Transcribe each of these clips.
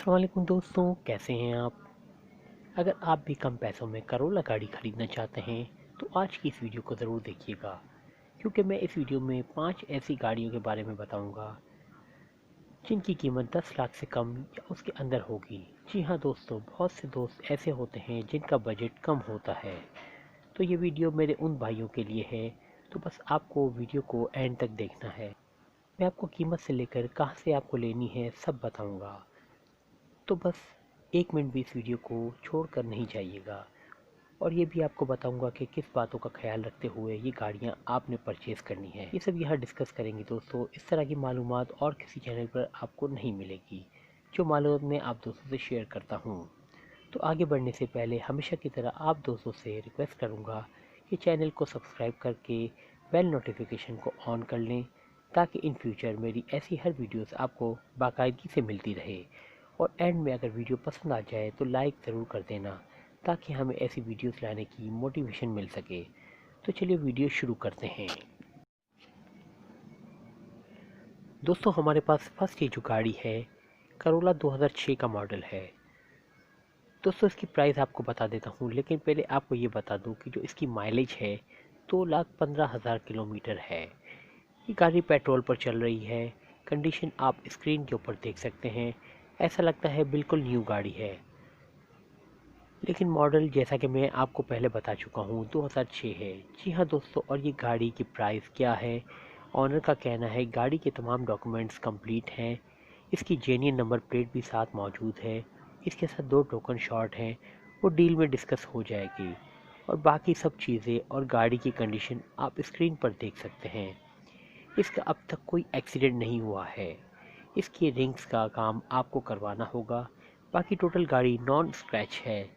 अस्सलाम वालेकुम दोस्तों, कैसे हैं आप। अगर आप भी कम पैसों में करोला गाड़ी ख़रीदना चाहते हैं तो आज की इस वीडियो को ज़रूर देखिएगा, क्योंकि मैं इस वीडियो में 5 ऐसी गाड़ियों के बारे में बताऊंगा जिनकी कीमत 10 लाख से कम या उसके अंदर होगी। जी हाँ दोस्तों, बहुत से दोस्त ऐसे होते हैं जिनका बजट कम होता है, तो ये वीडियो मेरे उन भाइयों के लिए है। तो बस आपको वीडियो को एंड तक देखना है। मैं आपको कीमत से लेकर कहाँ से आपको लेनी है सब बताऊँगा, तो बस 1 मिनट भी इस वीडियो को छोड़कर नहीं जाइएगा। और ये भी आपको बताऊंगा कि किस बातों का ख्याल रखते हुए ये गाड़ियाँ आपने परचेज़ करनी है। ये सब यहाँ डिस्कस करेंगे दोस्तों। इस तरह की मालूमात और किसी चैनल पर आपको नहीं मिलेगी, जो मालूमात मैं आप दोस्तों से शेयर करता हूँ। तो आगे बढ़ने से पहले हमेशा की तरह आप दोस्तों से रिक्वेस्ट करूँगा कि चैनल को सब्सक्राइब करके बेल नोटिफिकेशन को ऑन कर लें, ताकि इन फ्यूचर मेरी ऐसी हर वीडियोस आपको बाकायदगी से मिलती रहे। और एंड में अगर वीडियो पसंद आ जाए तो लाइक ज़रूर कर देना, ताकि हमें ऐसी वीडियोस लाने की मोटिवेशन मिल सके। तो चलिए वीडियो शुरू करते हैं। दोस्तों, हमारे पास फर्स्ट ये जो गाड़ी है करोला 2006 का मॉडल है। दोस्तों, इसकी प्राइस आपको बता देता हूँ, लेकिन पहले आपको ये बता दूँ कि जो इसकी माइलेज है 2,15,000 किलोमीटर है। ये गाड़ी पेट्रोल पर चल रही है। कंडीशन आप स्क्रीन के ऊपर देख सकते हैं, ऐसा लगता है बिल्कुल न्यू गाड़ी है। लेकिन मॉडल जैसा कि मैं आपको पहले बता चुका हूँ 2006 है। जी हाँ दोस्तों, और ये गाड़ी की प्राइस क्या है। ऑनर का कहना है गाड़ी के तमाम डॉक्यूमेंट्स कंप्लीट हैं। इसकी जेन्युइन नंबर प्लेट भी साथ मौजूद है। इसके साथ 2 टोकन शॉट हैं, वो डील में डिस्कस हो जाएगी। और बाकी सब चीज़ें और गाड़ी की कंडीशन आप स्क्रीन पर देख सकते हैं। इसका अब तक कोई एक्सीडेंट नहीं हुआ है। इसकी रिंग्स का काम आपको करवाना होगा। बाकी टोटल गाड़ी नॉन स्क्रैच है।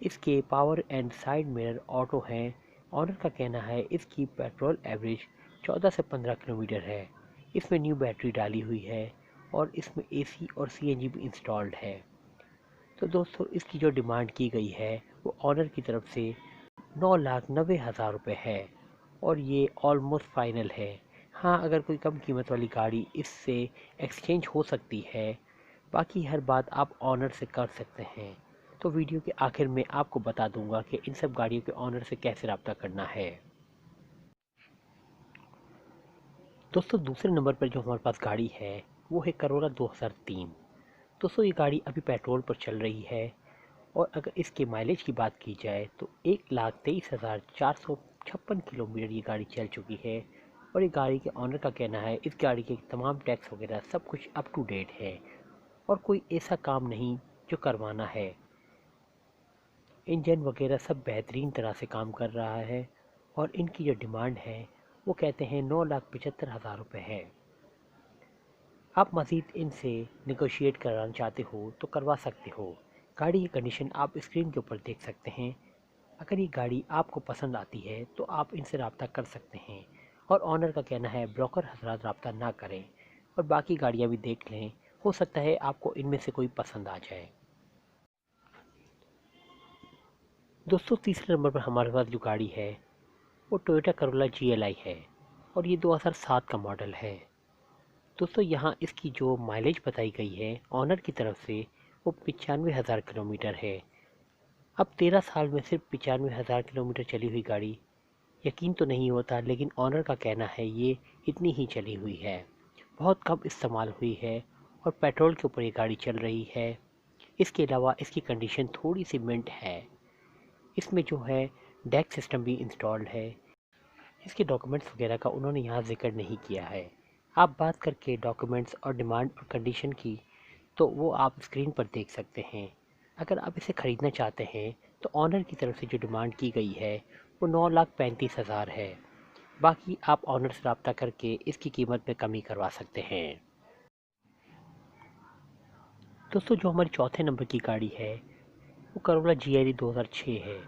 इसके power and side mirror auto हैं। ऑनर का कहना है इसकी पेट्रोल एवरेज 14 से 15 किलोमीटर है। इसमें न्यू बैटरी डाली हुई है और इसमें एसी और सीएनजी भी इंस्टॉल्ड है। तो दोस्तों, इसकी जो डिमांड की गई है वो ऑनर की तरफ से 9,90,000 रुपये है, और ये ऑलमोस्ट फाइनल है। हाँ, अगर कोई कम कीमत वाली गाड़ी इससे एक्सचेंज हो सकती है। बाकी हर बात आप ऑनर से कर सकते हैं। तो वीडियो के आखिर में आपको बता दूंगा कि इन सब गाड़ियों के ऑनर से कैसे रब्ता करना है। दोस्तों, दूसरे नंबर पर जो हमारे पास गाड़ी है वो है करोला 2003। दोस्तों, ये गाड़ी अभी पेट्रोल पर चल रही है, और अगर इसके माइलेज की बात की जाए तो 1,23,456 किलोमीटर ये गाड़ी चल चुकी है। और ये गाड़ी के ऑनर का कहना है इस गाड़ी के तमाम टैक्स वगैरह सब कुछ अप टू डेट है, और कोई ऐसा काम नहीं जो करवाना है। इंजन वगैरह सब बेहतरीन तरह से काम कर रहा है। और इनकी जो डिमांड है वो कहते हैं 9,75,000 रुपये है। आप मज़ीद इनसे नेगोशिएट कराना चाहते हो तो करवा सकते हो। गाड़ी की कंडीशन आप स्क्रीन के ऊपर देख सकते हैं। अगर ये गाड़ी आपको पसंद आती है तो आप इनसे रब्ता कर सकते हैं। और ऑनर का कहना है ब्रोकर हजरात रब्ता ना करें, और बाकी गाड़ियाँ भी देख लें, हो सकता है आपको इनमें से कोई पसंद आ जाए। दोस्तों, तीसरे नंबर पर हमारे पास जो गाड़ी है वो टोयोटा करोला GLI है, और ये 2007 का मॉडल है। दोस्तों, यहाँ इसकी जो माइलेज बताई गई है ऑनर की तरफ से वो 95,000 किलोमीटर है। अब 13 साल में सिर्फ 95,000 किलोमीटर चली हुई गाड़ी यकीन तो नहीं होता, लेकिन ऑनर का कहना है ये इतनी ही चली हुई है, बहुत कम इस्तेमाल हुई है, और पेट्रोल के ऊपर ये गाड़ी चल रही है। इसके अलावा इसकी कंडीशन थोड़ी सी मिंट है। इसमें जो है डैक सिस्टम भी इंस्टॉल्ड है। इसके डॉक्यूमेंट्स वगैरह का उन्होंने यहाँ जिक्र नहीं किया है। आप बात करके डॉक्यूमेंट्स और डिमांड और कंडीशन की तो वो आप स्क्रीन पर देख सकते हैं। अगर आप इसे ख़रीदना चाहते हैं तो ऑनर की तरफ से जो डिमांड की गई है वो 9,35,000 है। बाकी आप ऑनर से रब्ता करके इसकी कीमत में कमी करवा सकते हैं। दोस्तों, जो हमारी चौथे नंबर की गाड़ी है वो करोला GLE 2006 है।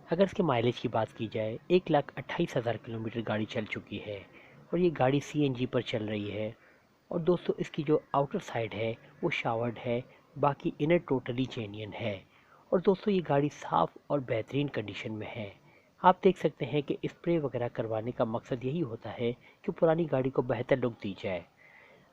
अगर इसके माइलेज की बात की जाए 1,28,000 किलोमीटर गाड़ी चल चुकी है, और ये गाड़ी CNG पर चल रही है। और दोस्तों, इसकी जो आउटर साइड है वो शावर्ड है, बाकी इनर टोटली जेन्युइन है। और दोस्तों, ये गाड़ी साफ़ और बेहतरीन कंडीशन में है। आप देख सकते हैं कि स्प्रे वगैरह करवाने का मकसद यही होता है कि पुरानी गाड़ी को बेहतर लुक दी जाए।